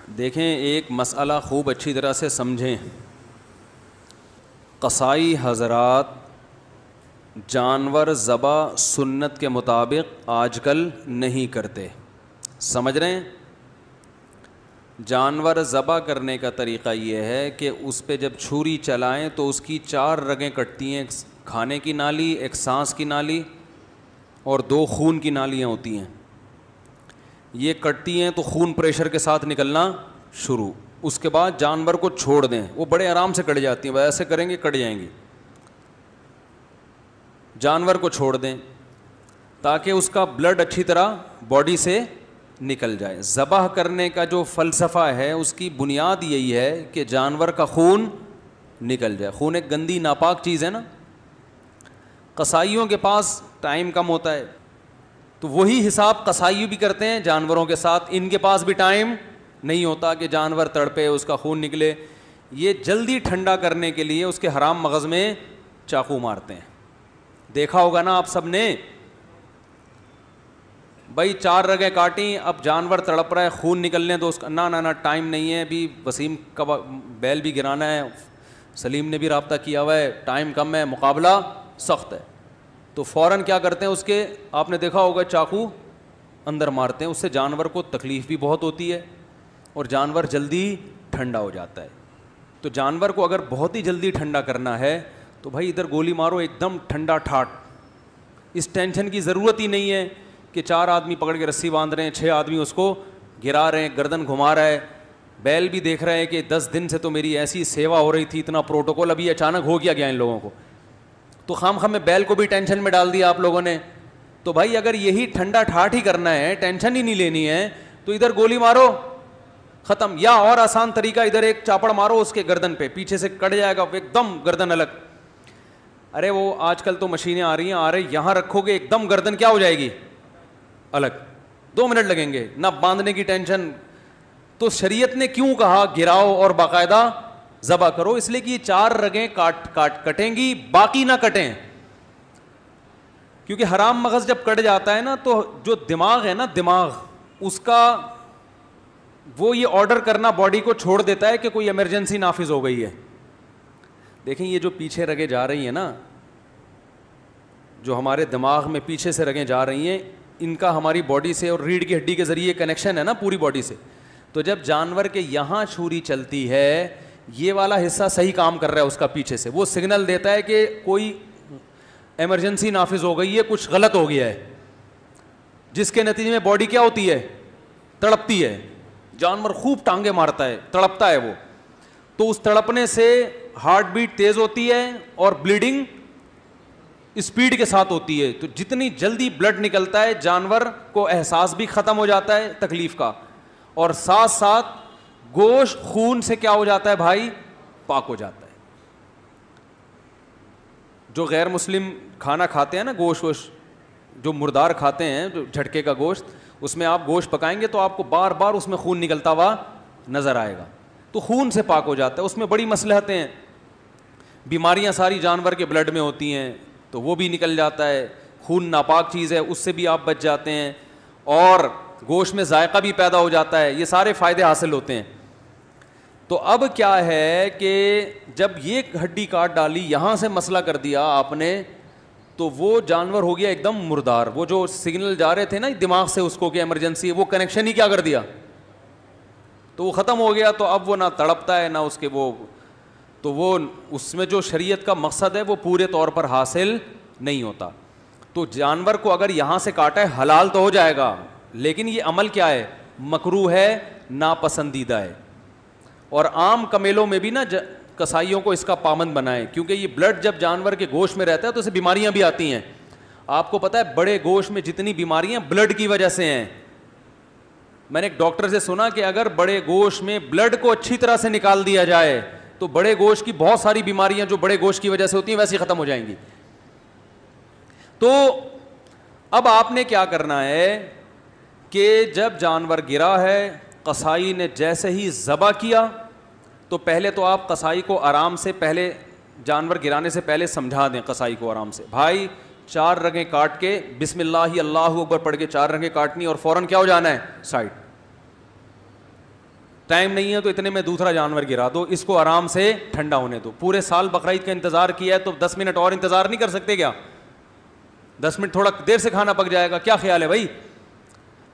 دیکھیں ایک مسئلہ خوب اچھی طرح سے سمجھیں. قصائی حضرات جانور ذبح سنت کے مطابق آج کل نہیں کرتے. سمجھ رہے ہیں؟ جانور ذبح کرنے کا طریقہ یہ ہے کہ اس پہ جب چھری چلائیں تو اس کی 4 رگیں کٹتی ہیں. ایک کھانے کی نالی, ایک سانس کی نالی اور 2 خون کی نالیاں ہوتی ہیں. یہ کٹتی ہیں تو خون پریشر کے ساتھ نکلنا شروع. اس کے بعد جانور کو چھوڑ دیں, وہ بڑے آرام سے کٹ جاتی ہیں. ویسے کریں گے کٹ جائیں گی. جانور کو چھوڑ دیں تاکہ اس کا بلڈ اچھی طرح باڈی سے نکل جائے. ذبح کرنے کا جو فلسفہ ہے اس کی بنیاد یہی ہے کہ جانور کا خون نکل جائے. خون ایک گندی ناپاک چیز ہے نا. قصائیوں کے پاس ٹائم کم ہوتا ہے تو وہی حساب قصائی بھی کرتے ہیں جانوروں کے ساتھ. ان کے پاس بھی ٹائم نہیں ہوتا کہ جانور تڑپے, اس کا خون نکلے. یہ جلدی ٹھنڈا کرنے کے لیے اس کے حرام مغز میں چاقو مارتے ہیں. دیکھا ہوگا نا آپ سب نے, بھائی 4 رگیں کاٹیں, اب جانور تڑپ رہا ہے, خون نکلنے تو اس کا نہ ٹائم نہیں ہے, ابھی وسیم کا بیل بھی گرانا ہے, سلیم نے بھی رابطہ کیا ہوا ہے, ٹائم کم ہے, مقابلہ سخت ہے. تو فوراً کیا کرتے ہیں, اس کے آپ نے دیکھا ہوگا چاقو اندر مارتے ہیں. اس سے جانور کو تکلیف بھی بہت ہوتی ہے اور جانور جلدی ٹھنڈا ہو جاتا ہے. تو جانور کو اگر بہت ہی جلدی ٹھنڈا کرنا ہے تو بھائی ادھر گولی مارو ایک دم ٹھنڈا ٹھاٹ. اس ٹینشن کی ضرورت ہی نہیں ہے کہ 4 آدمی پکڑ کے رسی باندھ رہے ہیں, 6 آدمی اس کو گرا رہے ہیں, گردن گھما رہا ہے. بیل بھی دیکھ رہے ہیں کہ 10 دن سے تو میری ایسی سیوا ہو رہی تھی, اتنا پروٹوکول, ابھی اچانک ہو گیا ان لوگوں کو. تو خام میں بیل کو بھی ٹینشن میں ڈال دیا آپ لوگوں نے. تو بھائی اگر یہی ٹھنڈا ٹھاٹ ہی کرنا ہے, ٹینشن ہی نہیں لینی ہے, تو ادھر گولی مارو ختم. یا اور آسان طریقہ, ادھر ایک چاپڑ مارو اس کے گردن پہ, پیچھے سے کٹ جائے گا ایک دم گردن الگ. ارے وہ آج کل تو مشینیں آ رہی ہیں, یہاں رکھو گے ایک دم گردن کیا ہو جائے گی الگ, 2 منٹ لگیں گے, نہ باندھنے کی ٹینشن. تو شریعت نے کیوں کہا گراؤ اور باقاعدہ ذبح کرو؟ اس لیے کہ یہ 4 رگیں کٹیں گی, باقی نہ کٹیں. کیونکہ حرام مغز جب کٹ جاتا ہے نا تو جو دماغ ہے نا, دماغ اس کا وہ یہ آرڈر کرنا باڈی کو چھوڑ دیتا ہے کہ کوئی ایمرجنسی نافذ ہو گئی ہے. دیکھیں یہ جو پیچھے رگیں جا رہی ہیں نا, جو ہمارے دماغ میں پیچھے سے رگیں جا رہی ہیں, ان کا ہماری باڈی سے اور ریڑھ کی ہڈی کے ذریعے کنیکشن ہے نا پوری باڈی سے. تو جب جانور کے یہاں چھری چلتی ہے, یہ والا حصہ صحیح کام کر رہا ہے اس کا پیچھے سے, وہ سگنل دیتا ہے کہ کوئی ایمرجنسی نافذ ہو گئی ہے, کچھ غلط ہو گیا ہے, جس کے نتیجے میں باڈی کیا ہوتی ہے, تڑپتی ہے. جانور خوب ٹانگیں مارتا ہے, تڑپتا ہے وہ, تو اس تڑپنے سے ہارٹ بیٹ تیز ہوتی ہے اور بلیڈنگ اسپیڈ کے ساتھ ہوتی ہے. تو جتنی جلدی بلڈ نکلتا ہے جانور کو احساس بھی ختم ہو جاتا ہے تکلیف کا, اور ساتھ ساتھ گوشت خون سے کیا ہو جاتا ہے بھائی, پاک ہو جاتا ہے. جو غیر مسلم کھانا کھاتے ہیں نا, گوشت جو مردار کھاتے ہیں, جو جھٹکے کا گوشت, اس میں آپ گوشت پکائیں گے تو آپ کو بار بار اس میں خون نکلتا ہوا نظر آئے گا. تو خون سے پاک ہو جاتا ہے. اس میں بڑی مصلحتیں ہیں, بیماریاں ساری جانور کے بلڈ میں ہوتی ہیں تو وہ بھی نکل جاتا ہے. خون ناپاک چیز ہے, اس سے بھی آپ بچ جاتے ہیں, اور گوشت میں ذائقہ بھی پیدا ہو جاتا ہے. یہ سارے فائدے حاصل ہوتے ہیں. تو اب کیا ہے کہ جب یہ ہڈی کاٹ ڈالی, یہاں سے مسئلہ کر دیا آپ نے, تو وہ جانور ہو گیا ایک دم مردار. وہ جو سگنل جا رہے تھے نا دماغ سے اس کو کہ ایمرجنسی, وہ کنیکشن ہی کیا کر دیا, تو وہ ختم ہو گیا. تو اب وہ نہ تڑپتا ہے نہ اس کے وہ, تو وہ اس میں جو شریعت کا مقصد ہے وہ پورے طور پر حاصل نہیں ہوتا. تو جانور کو اگر یہاں سے کاٹا ہے حلال تو ہو جائے گا, لیکن یہ عمل کیا ہے, مکروہ ہے, ناپسندیدہ ہے. اور عام کمیلوں میں بھی نا کسائیوں کو اس کا پابند بنائیں, کیونکہ یہ بلڈ جب جانور کے گوشت میں رہتا ہے تو اسے بیماریاں بھی آتی ہیں. آپ کو پتہ ہے بڑے گوشت میں جتنی بیماریاں بلڈ کی وجہ سے ہیں. میں نے ایک ڈاکٹر سے سنا کہ اگر بڑے گوشت میں بلڈ کو اچھی طرح سے نکال دیا جائے تو بڑے گوشت کی بہت ساری بیماریاں جو بڑے گوشت کی وجہ سے ہوتی ہیں ویسے ہی ختم ہو جائیں گی. تو اب آپ نے کیا کرنا ہے کہ جب جانور گرا ہے, قصائی نے جیسے ہی ذبح کیا, تو پہلے تو آپ قصائی کو آرام سے, پہلے جانور گرانے سے پہلے سمجھا دیں قصائی کو آرام سے, بھائی 4 رگیں کاٹ کے بسم اللہ اللہ اکبر پڑھ کے 4 رگیں کاٹنی, اور فوراً کیا ہو جانا ہے, سائڈ. ٹائم نہیں ہے تو اتنے میں دوسرا جانور گرا دو, اس کو آرام سے ٹھنڈا ہونے دو. پورے سال بقرعید کا انتظار کیا ہے تو 10 منٹ اور انتظار نہیں کر سکتے کیا؟ 10 منٹ تھوڑا دیر سے کھانا پک جائے گا, کیا خیال ہے بھائی؟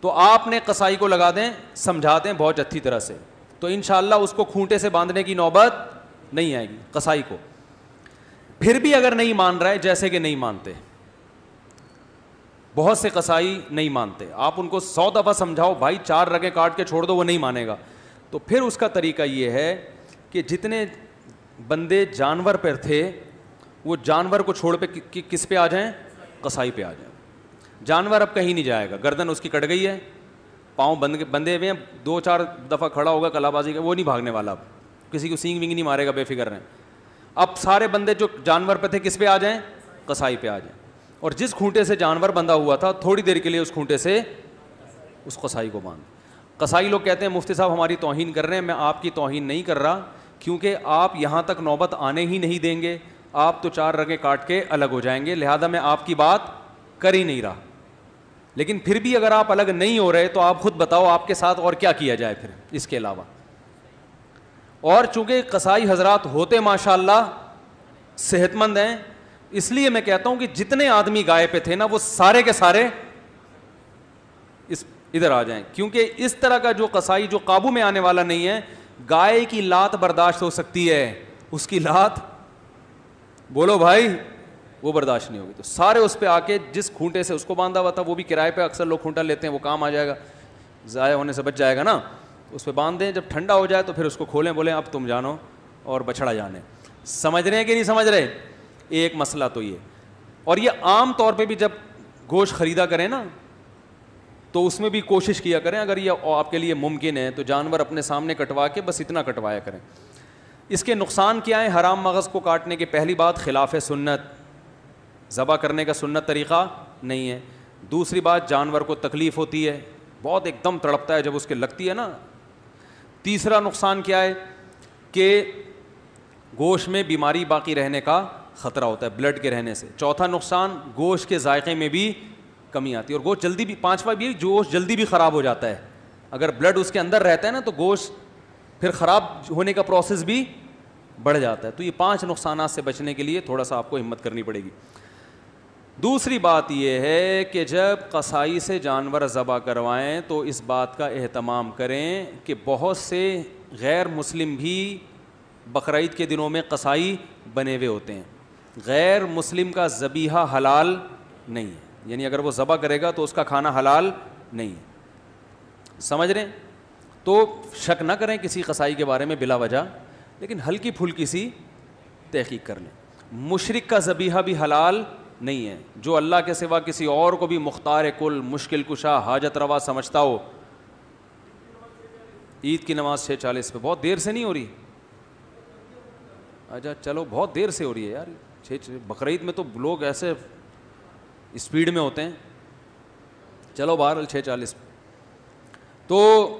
تو آپ نے قصائی کو لگا دیں, سمجھا دیں بہت اچھی طرح سے, تو انشاءاللہ اس کو کھونٹے سے باندھنے کی نوبت نہیں آئے گی قصائی کو. پھر بھی اگر نہیں مان رہا ہے, جیسے کہ نہیں مانتے, بہت سے قصائی نہیں مانتے, آپ ان کو 100 دفعہ سمجھاؤ بھائی 4 رگیں کاٹ کے چھوڑ دو, وہ نہیں مانے گا. تو پھر اس کا طریقہ یہ ہے کہ جتنے بندے جانور پر تھے وہ جانور کو چھوڑ پہ کس پہ آ جائیں؟ قصائی پہ آ جائیں. جانور اب کہیں نہیں جائے گا, گردن اس کی کٹ گئی ہے, پاؤں بندے ہوئے ہیں, 2-4 دفعہ کھڑا ہوگا کلا بازی کا, وہ نہیں بھاگنے والا, اب کسی کو سینگ وینگ نہیں مارے گا, بے فکر رہیں. اب سارے بندے جو جانور پہ تھے کس پہ آ جائیں؟ قصائی پہ آ جائیں. اور جس کھونٹے سے جانور بندھا ہوا تھا تھوڑی دیر کے لیے اس کھونٹے سے اس قصائی کو باندھ. قصائی لوگ کہتے ہیں مفتی صاحب ہماری توہین کر رہے ہیں. میں آپ کی توہین نہیں کر رہا, کیونکہ آپ یہاں تک نوبت آنے ہی نہیں دیں گے, آپ تو 4 رگیں کاٹ کے الگ ہو جائیں گے, لہذا میں آپ کی بات کر ہی نہیں رہا. لیکن پھر بھی اگر آپ الگ نہیں ہو رہے تو آپ خود بتاؤ آپ کے ساتھ اور کیا کیا جائے پھر اس کے علاوہ. اور چونکہ قصائی حضرات ہوتے ماشاءاللہ صحت مند ہیں, اس لیے میں کہتا ہوں کہ جتنے آدمی گائے پہ تھے نا وہ سارے کے سارے ادھر آ جائیں, کیونکہ اس طرح کا جو قصائی جو قابو میں آنے والا نہیں ہے. گائے کی لات برداشت ہو سکتی ہے, اس کی لات بولو بھائی وہ برداشت نہیں ہوگی. تو سارے اس پہ آ کے جس کھونٹے سے اس کو باندھا ہوا تھا, وہ بھی کرائے پہ اکثر لوگ کھونٹا لیتے ہیں, وہ کام آ جائے گا, ضائع ہونے سے بچ جائے گا نا, اس پہ باندھ دیں. جب ٹھنڈا ہو جائے تو پھر اس کو کھولیں, بولیں اب تم جانو اور بچھڑا جانے. سمجھ رہے ہیں کہ نہیں سمجھ رہے؟ ایک مسئلہ تو یہ. اور یہ عام طور پہ بھی جب گوشت خریدا کریں نا تو اس میں بھی کوشش کیا کریں, اگر یہ آپ کے لیے ممکن ہے تو جانور اپنے سامنے کٹوا کے بس اتنا کٹوایا کریں. اس کے نقصان کیا ہیں؟ حرام مغز کو کاٹنے کی پہلی بات خلاف سنت, ذبح کرنے کا سنت طریقہ نہیں ہے. دوسری بات جانور کو تکلیف ہوتی ہے, بہت ایک دم تڑپتا ہے جب اس کے لگتی ہے نا. تیسرا نقصان کیا ہے کہ گوشت میں بیماری باقی رہنے کا خطرہ ہوتا ہے بلڈ کے رہنے سے. چوتھا نقصان گوشت کے ذائقے میں بھی کمی آتی ہے, اور گوشت جلدی بھی, پانچواں بھی گوشت جلدی بھی خراب ہو جاتا ہے. اگر بلڈ اس کے اندر رہتا ہے نا تو گوشت پھر خراب ہونے کا پروسیس بھی بڑھ جاتا ہے. تو یہ 5 نقصانات سے بچنے کے لیے تھوڑا سا آپ کو ہمت کرنی پڑے گی. دوسری بات یہ ہے کہ جب قصائی سے جانور ذبح کروائیں تو اس بات کا اہتمام کریں کہ بہت سے غیر مسلم بھی بقرعید کے دنوں میں قصائی بنے ہوئے ہوتے ہیں. غیر مسلم کا ذبیحہ حلال نہیں ہے, یعنی اگر وہ ذبح کرے گا تو اس کا کھانا حلال نہیں ہے. سمجھ رہے ہیں؟ تو شک نہ کریں کسی قصائی کے بارے میں بلا وجہ, لیکن ہلکی پھلکی سی تحقیق کر لیں. مشرک کا ذبیحہ بھی حلال نہیں ہے, جو اللہ کے سوا کسی اور کو بھی مختار کل, مشکل کشا, حاجت روا سمجھتا ہو. عید کی نماز 6:40 پہ, بہت دیر سے نہیں ہو رہی؟ اچھا چلو بہت دیر سے ہو رہی ہے یار. بقرعید میں تو لوگ ایسے اسپیڈ میں ہوتے ہیں. چلو بہرحال 6:40 پہ. تو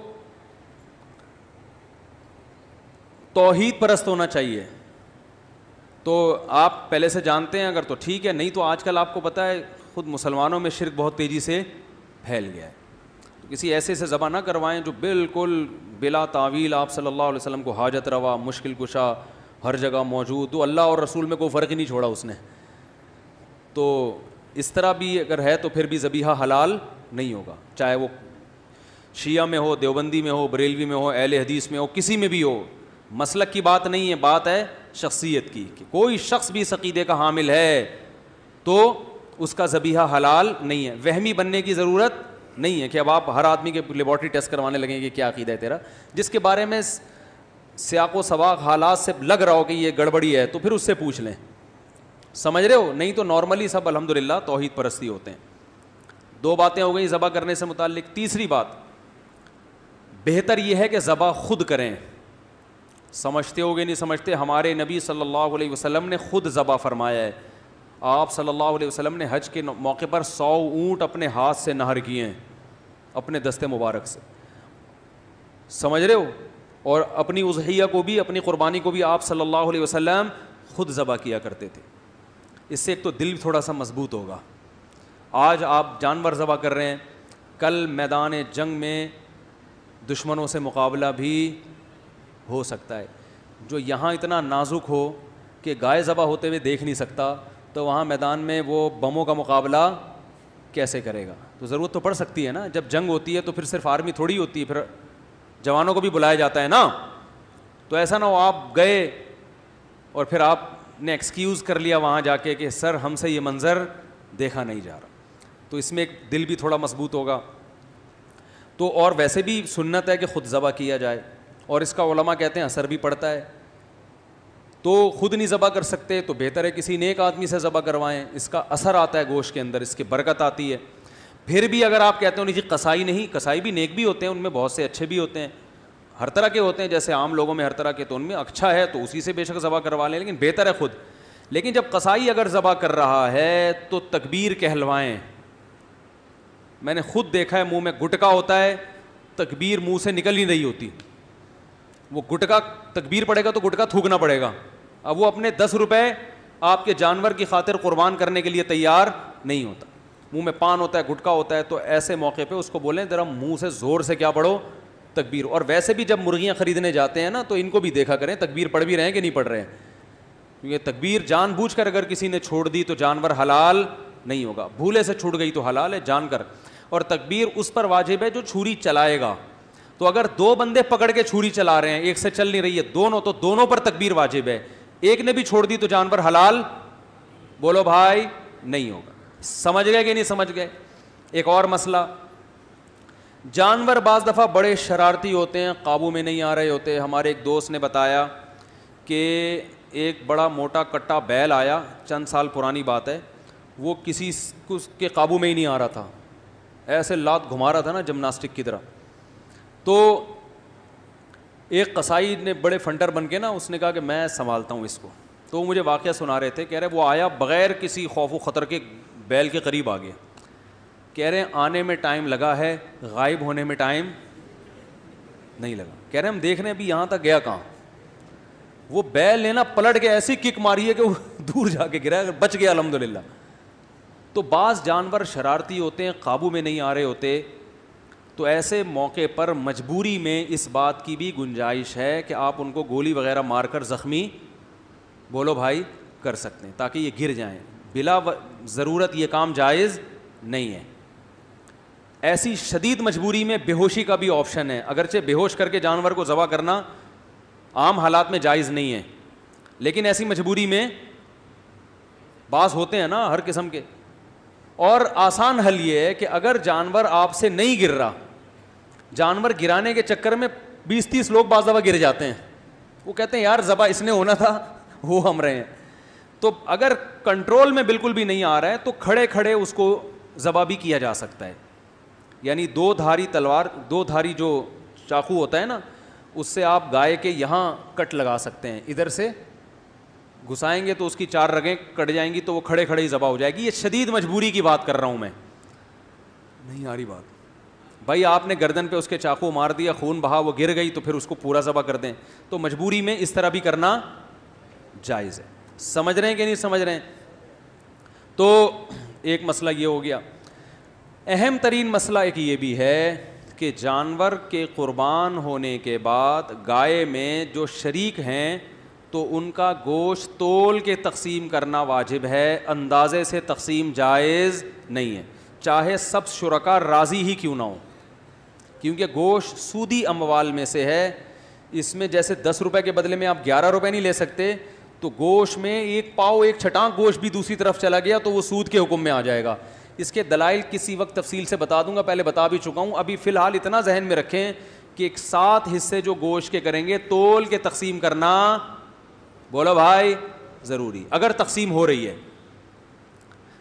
توحید پرست ہونا چاہیے. تو آپ پہلے سے جانتے ہیں اگر تو ٹھیک ہے, نہیں تو آج کل آپ کو پتہ ہے خود مسلمانوں میں شرک بہت تیزی سے پھیل گیا ہے. تو کسی ایسے سے ذبح نہ کروائیں جو بالکل بلا تعویل آپ صلی اللہ علیہ وسلم کو حاجت روا, مشکل کشا, ہر جگہ موجود, تو اللہ اور رسول میں کوئی فرق ہی نہیں چھوڑا اس نے. تو اس طرح بھی اگر ہے تو پھر بھی ذبیحہ حلال نہیں ہوگا, چاہے وہ شیعہ میں ہو, دیوبندی میں ہو, بریلوی میں ہو, اہل حدیث میں ہو, کسی میں بھی ہو. مسلک کی بات نہیں ہے, بات ہے شخصیت کی, کہ کوئی شخص بھی اس عقیدے کا حامل ہے تو اس کا ذبیحہ حلال نہیں ہے. وہمی بننے کی ضرورت نہیں ہے کہ اب آپ ہر آدمی کے لیبارٹری ٹیسٹ کروانے لگیں کہ کیا عقیدہ ہے تیرا. جس کے بارے میں سیاق و سباق حالات سے لگ رہا ہو کہ یہ گڑبڑی ہے تو پھر اس سے پوچھ لیں. سمجھ رہے ہو؟ نہیں تو نارملی سب الحمدللہ توحید پرستی ہوتے ہیں. 2 باتیں ہو گئیں ذبح کرنے سے متعلق. تیسری بات, بہتر یہ ہے کہ ذبح خود کریں. سمجھتے ہو گے نہیں سمجھتے, ہمارے نبی صلی اللہ علیہ وسلم نے خود ذبح فرمایا ہے. آپ صلی اللہ علیہ وسلم نے حج کے موقع پر 100 اونٹ اپنے ہاتھ سے نہر کیے ہیں, اپنے دستے مبارک سے. سمجھ رہے ہو؟ اور اپنی اضحیہ کو بھی, اپنی قربانی کو بھی آپ صلی اللہ علیہ وسلم خود ذبح کیا کرتے تھے. اس سے ایک تو دل تھوڑا سا مضبوط ہوگا. آج آپ جانور ذبح کر رہے ہیں, کل میدان جنگ میں دشمنوں سے مقابلہ بھی ہو سکتا ہے. جو یہاں اتنا نازک ہو کہ گائے ذبح ہوتے ہوئے دیکھ نہیں سکتا, تو وہاں میدان میں وہ بموں کا مقابلہ کیسے کرے گا؟ تو ضرورت تو پڑ سکتی ہے نا. جب جنگ ہوتی ہے تو پھر صرف آرمی تھوڑی ہوتی ہے, پھر جوانوں کو بھی بلایا جاتا ہے نا. تو ایسا نہ ہو آپ گئے اور پھر آپ نے ایکسکیوز کر لیا وہاں جا کے کہ سر ہم سے یہ منظر دیکھا نہیں جا رہا. تو اس میں ایک دل بھی تھوڑا مضبوط ہوگا. تو اور ویسے بھی سنت ہے کہ خود ذبح کیا جائے, اور اس کا علماء کہتے ہیں اثر بھی پڑتا ہے. تو خود نہیں ذبح کر سکتے تو بہتر ہے کسی نیک آدمی سے ذبح کروائیں, اس کا اثر آتا ہے گوشت کے اندر, اس کی برکت آتی ہے. پھر بھی اگر آپ کہتے ہو نہیں جی قصائی نہیں, قصائی بھی نیک بھی ہوتے ہیں, ان میں بہت سے اچھے بھی ہوتے ہیں, ہر طرح کے ہوتے ہیں, جیسے عام لوگوں میں ہر طرح کے, تو ان میں اچھا ہے تو اسی سے بے شک ذبح کروا لیں, لیکن بہتر ہے خود. لیکن جب قصائی اگر ذبح کر رہا ہے تو تکبیر کہلوائیں. میں نے خود دیکھا ہے منہ میں گٹکا ہوتا ہے, تکبیر منہ سے نکل ہی نہیں ہوتی. وہ گٹکا تکبیر پڑے گا تو گٹکا تھوکنا پڑے گا. اب وہ اپنے 10 روپے آپ کے جانور کی خاطر قربان کرنے کے لیے تیار نہیں ہوتا. منہ میں پان ہوتا ہے, گٹکا ہوتا ہے, تو ایسے موقع پہ اس کو بولیں ذرا منہ سے زور سے کیا پڑھو, تکبیر. اور ویسے بھی جب مرغیاں خریدنے جاتے ہیں نا تو ان کو بھی دیکھا کریں تکبیر پڑھ بھی رہے ہیں کہ نہیں پڑھ رہے ہیں, کیونکہ تکبیر جان بوجھ کر اگر کسی نے چھوڑ دی تو جانور حلال نہیں ہوگا. بھولے سے چھوٹ گئی تو حلال ہے جان کر. اور تکبیر اس پر واجب ہے جو چھری چلائے گا. تو اگر 2 بندے پکڑ کے چھری چلا رہے ہیں, ایک سے چل نہیں رہی ہے, دونوں, تو دونوں پر تکبیر واجب ہے. ایک نے بھی چھوڑ دی تو جانور حلال بولو بھائی نہیں ہوگا. سمجھ گئے کہ نہیں سمجھ گئے؟ ایک اور مسئلہ, جانور بعض دفعہ بڑے شرارتی ہوتے ہیں, قابو میں نہیں آ رہے ہوتے. ہمارے ایک دوست نے بتایا کہ ایک بڑا موٹا کٹا بیل آیا, چند سال پرانی بات ہے, وہ کسی کے قابو میں ہی نہیں آ رہا تھا, ایسے لات گھما رہا تھا نا جمناسٹک کی طرح. تو ایک قصائی نے بڑے فنٹر بن کے نا, اس نے کہا کہ میں سنبھالتا ہوں اس کو. تو وہ مجھے واقعہ سنا رہے تھے, کہہ رہے وہ آیا بغیر کسی خوف و خطر کے بیل کے قریب آ گیا. کہہ رہے ہیں آنے میں ٹائم لگا ہے, غائب ہونے میں ٹائم نہیں لگا. کہہ رہے ہم دیکھ رہے ہیں ابھی یہاں تک گیا کہاں. وہ بیل نے نا پلٹ کے ایسی کک ماری ہے کہ وہ دور جا کے گرا, بچ گیا الحمدللہ. تو بعض جانور شرارتی ہوتے ہیں, قابو میں نہیں آ رہے ہوتے, تو ایسے موقع پر مجبوری میں اس بات کی بھی گنجائش ہے کہ آپ ان کو گولی وغیرہ مار کر زخمی بولو بھائی کر سکتے ہیں تاکہ یہ گر جائیں. بلا ضرورت یہ کام جائز نہیں ہے. ایسی شدید مجبوری میں بے ہوشی کا بھی آپشن ہے, اگرچہ بے ہوش کر کے جانور کو ذبح کرنا عام حالات میں جائز نہیں ہے, لیکن ایسی مجبوری میں بعض ہوتے ہیں نا ہر قسم کے. اور آسان حل یہ ہے کہ اگر جانور آپ سے نہیں گر رہا, جانور گرانے کے چکر میں 20-30 لوگ بعض دفعہ گر جاتے ہیں, وہ کہتے ہیں یار ذبح اس نے ہونا تھا, وہ ہم رہے ہیں. تو اگر کنٹرول میں بالکل بھی نہیں آ رہا ہے تو کھڑے کھڑے اس کو ذبح بھی کیا جا سکتا ہے. یعنی 2 دھاری تلوار, 2 دھاری جو چاقو ہوتا ہے نا, اس سے آپ گائے کے یہاں کٹ لگا سکتے ہیں, ادھر سے گھسائیں گے تو اس کی 4 رگیں کٹ جائیں گی, تو وہ کھڑے کھڑے ہی ذبح ہو جائے گی. یہ شدید مجبوری کی بات کر رہا ہوں میں, نہیں آ رہی بات بھائی. آپ نے گردن پہ اس کے چاقو مار دیا, خون بہا, وہ گر گئی, تو پھر اس کو پورا ذبح کر دیں. تو مجبوری میں اس طرح بھی کرنا جائز ہے. سمجھ رہے ہیں کہ نہیں سمجھ رہے ہیں؟ تو ایک مسئلہ یہ ہو گیا. اہم ترین مسئلہ ایک یہ بھی ہے کہ جانور کے قربان ہونے کے بعد گائے میں جو شریک ہیں تو ان کا گوشت تول کے تقسیم کرنا واجب ہے, اندازے سے تقسیم جائز نہیں ہے, چاہے سب شرکا راضی ہی کیوں نہ ہو. کیونکہ گوشت سودی اموال میں سے ہے. اس میں جیسے 10 روپے کے بدلے میں آپ 11 روپے نہیں لے سکتے, تو گوشت میں 1 پاؤ 1 چھٹانک گوشت بھی دوسری طرف چلا گیا تو وہ سود کے حکم میں آ جائے گا. اس کے دلائل کسی وقت تفصیل سے بتا دوں گا, پہلے بتا بھی چکا ہوں. ابھی فی الحال اتنا ذہن میں رکھیں کہ ایک 7 حصے جو گوشت کے کریں گے, تول کے تقسیم کرنا بولو بھائی ضروری. اگر تقسیم ہو رہی ہے,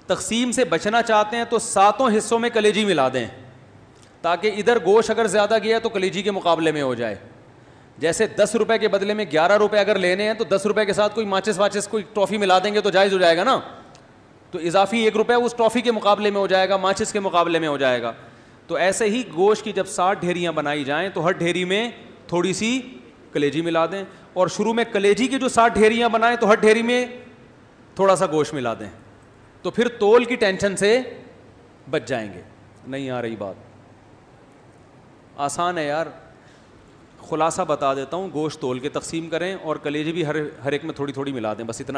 تقسیم سے بچنا چاہتے ہیں تو 7 حصوں میں کلیجی ملا دیں, تاکہ ادھر گوشت اگر زیادہ گیا تو کلیجی کے مقابلے میں ہو جائے. جیسے 10 روپے کے بدلے میں 11 روپے اگر لینے ہیں تو 10 روپے کے ساتھ کوئی ماچس واچس کوئی ٹرافی ملا دیں گے تو جائز ہو جائے گا نا. تو اضافی 1 روپے اس ٹرافی کے مقابلے میں ہو جائے گا, ماچس کے مقابلے میں ہو جائے گا. تو ایسے ہی گوشت کی جب 60 ڈھیریاں بنائی جائیں تو ہر ڈھیری میں تھوڑی سی کلیجی ملا دیں, اور شروع میں کلیجی کی جو 60 ڈھیریاں بنائیں تو ہر ڈھیری میں تھوڑا سا گوشت ملا دیں, تو پھر تول کی ٹینشن سے بچ جائیں گے. نہیں آ رہی بات؟ آسان ہے یار. خلاصہ بتا دیتا ہوں, گوشت تول کے تقسیم کریں اور کلیجے بھی ہر ایک میں تھوڑی تھوڑی ملا دیں, بس اتنا